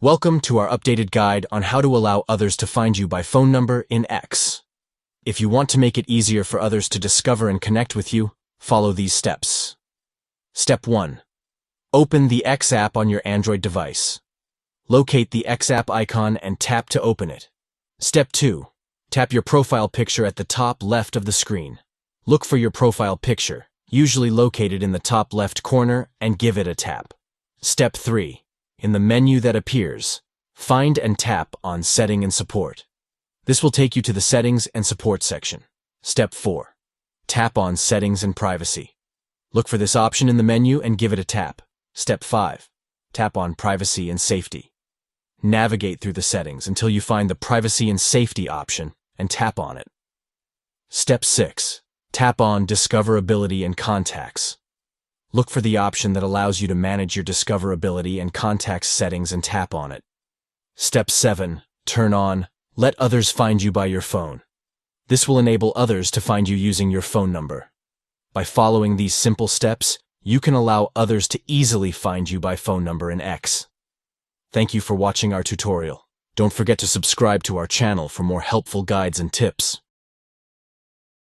Welcome to our updated guide on how to allow others to find you by phone number in X. If you want to make it easier for others to discover and connect with you, follow these steps. Step 1. Open the X app on your Android device. Locate the X app icon and tap to open it. Step 2. Tap your profile picture at the top left of the screen. Look for your profile picture, usually located in the top left corner, and give it a tap. Step 3. In the menu that appears, find and tap on Setting and Support. This will take you to the Settings and Support section. Step 4. Tap on Settings and Privacy. Look for this option in the menu and give it a tap. Step 5. Tap on Privacy and Safety. Navigate through the settings until you find the Privacy and Safety option and tap on it. Step 6. Tap on Discoverability and Contacts. Look for the option that allows you to manage your discoverability and contacts settings and tap on it. Step 7. Turn on Let Others Find You by Your Phone. This will enable others to find you using your phone number. By following these simple steps, you can allow others to easily find you by phone number in X. Thank you for watching our tutorial. Don't forget to subscribe to our channel for more helpful guides and tips.